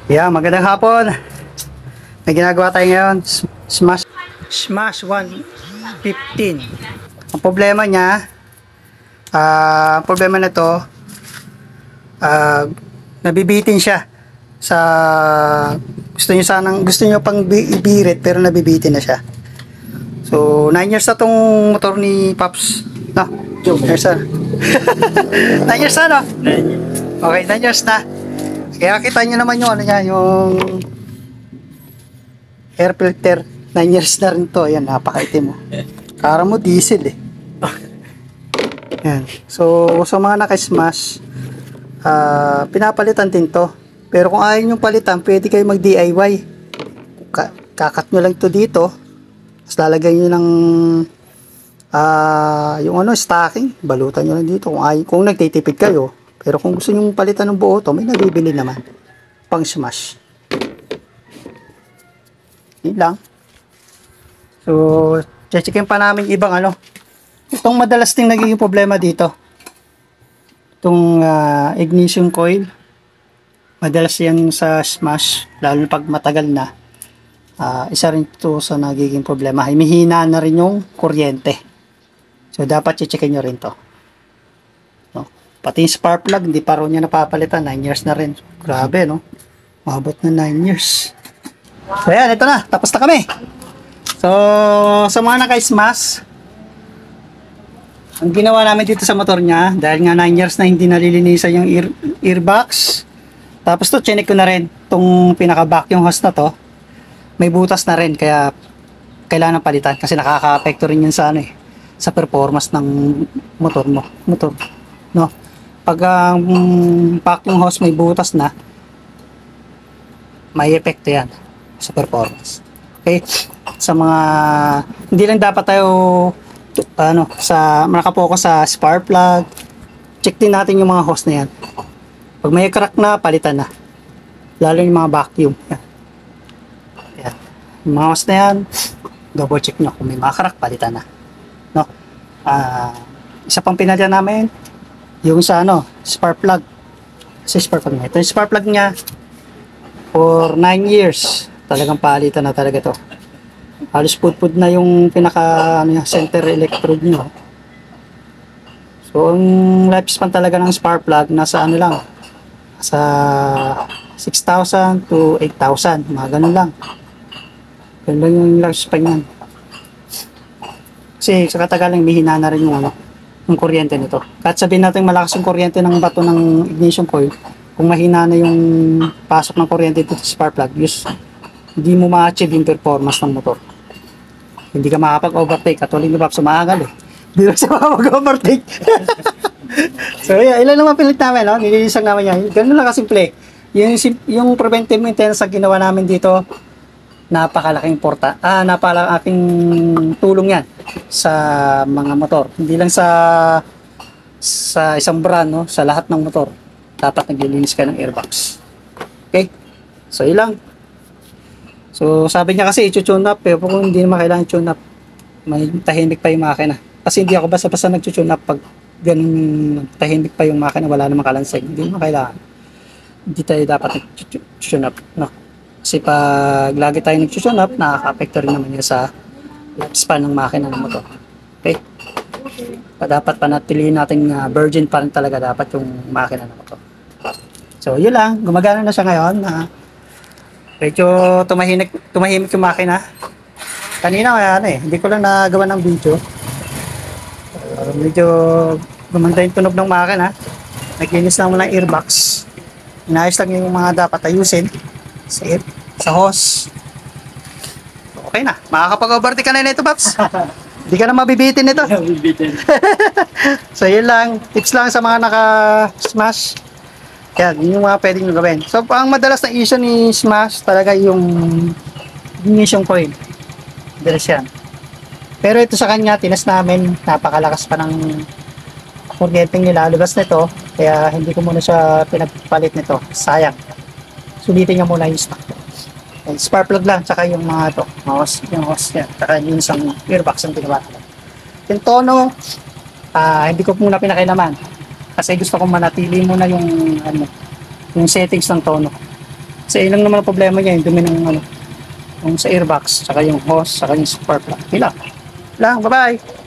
Yeah, magandang hapon. May ginagawa tayo ngayon. Smash 115. Ang problema niya, ang problema na to, nabibitin siya sa gusto niyo pang ibirit pero nabibitin na siya. So 9 years na tong motor ni Pops. No, 9 years na. 9 years na, no? Okay, 9 years na. Kaya kita nyo naman yung ano niya, yung air filter. 9 years na rin to. Ayan, napakaitim mo. Kara mo diesel eh. Ayan. So, sa mga naka-smash, pinapalitan din to. Pero kung ayaw nyo palitan, pwede kayo mag-DIY. Kakat nyo lang to dito. Tapos lalagay nyo ng yung ano, stocking. Balutan nyo lang dito. Kung nagtitipid kayo. Pero kung gusto nyo palitan ng buo to, may nabibili naman. Pang smash. Yun lang. So, checkin pa namin ibang ano. Itong madalas ding nagiging problema dito. Itong ignition coil. Madalas yan sa smash. Lalo pag matagal na. Isa rin ito sa nagiging problema. Himihina na rin yung kuryente. So, dapat checkin nyo rin to. Pati yung spark plug, hindi pa rin niya napapalitan. 9 years na rin. Grabe, no? Mabot na 9 years. So, ayan, ito na. Tapos na kami. So, sa mga naka-smash, ang ginawa namin dito sa motor niya, dahil nga 9 years na hindi nalilinisan yung earbox. Tapos to, chinek ko na rin itong pinaka-vacuum hose na to. May butas na rin, kaya kailangan palitan. Kasi nakaka-apekto rin yun sa, ano, sa performance ng motor mo. No? Pag ang vacuum hose may butas na, may epekto yan sa performance. Okay? Sa mga, hindi lang dapat tayo nakapokus sa spark plug. Check din natin yung mga hose na yan. Pag may crack na, palitan na. Lalo yung mga vacuum. Yan. Yung mga hose na yan, double check nyo. Kung may mga crack, palitan na. No? Isa pang pinadya namin, yung sa spark plug. Kasi spark plug niya. Ito yung spark plug niya for 9 years. Talagang palitan na talaga to. Halos pud na yung pinaka center electrode nyo. So, ang lifespan talaga ng spark plug nasa lang. Sa 6,000 to 8,000. Mga ganun lang. Ganun lang yung lifespan yan. Kasi sa katagalan, mihina na rin yung kuryente nito. Kahit sabihin natin malakas yung kuryente ng bato ng ignition coil, kung mahina na yung pasok ng kuryente dito sa spark plug, hindi mo ma-achieve yung performance ng motor. Hindi ka makapag-overtake. Katulad ni Pops, sumaangal eh. Hindi na siya makapag-overtake. So, yeah, ilan naman pilit namin, no? Nililisang namin yan. Ganun lang kasimple. Yung preventive maintenance na ginawa namin dito, napakalaking tulong yan sa mga motor. Hindi lang sa isang brand, no? Sa lahat ng motor dapat naglilinis ka ng airbox. Okay? So, ilang. So, sabi niya kasi i-tune up, pero kung hindi naman kailangan tune up, may tahimik pa yung makina. Kasi hindi ako basta-basta nag-tune up pag ganun tahimik pa yung makina, wala namang kalansing. Hindi naman kailangan. Hindi tayo dapat nag-tune up, no? Kasi pag lagi tayo nag-tune up, nakaka-apekto rin naman yun sa lifespan ng makina ng motor. Okay? Dapat panatilihin natin virgin pa rin talaga dapat yung makina ng motor. So, yun lang. Gumagana na siya ngayon. Medyo tumahimik yung makina. Kanina hindi ko lang nagawa ng video. Medyo gumanda yung tunog ng makina. Naglinis lang mo ng earbox. Inayos lang yung mga dapat ayusin sa hose. Okay na. Makakapag-overtake ka na nito, Paps. Hindi ka na mabibitin nito. So, yun lang. Tips lang sa mga naka-smash. Yan, yun yung mga pwedeng nyo gawin. So, ang madalas na issue ni smash talaga yung ignition coil. Madalas yan. Pero ito sa kanya, tinas namin, napakalakas pa ng kuryenteng nilalabas nito. Kaya hindi ko muna siya pinagpalit nito. Sayang. Sulitin niya muna yung stock. Spark plug lang, tsaka yung mga to, yung hose yan, tsaka yung isang earbox ang ginawa. Yung tono, hindi ko muna pinakailaman. Kasi gusto kong manatili muna yung settings ng tono. Kasi ilang naman ang problema niya, yung dumi ng ano, yung sa airbox, saka yung hose, saka yung spark plug. Lang. Bye-bye!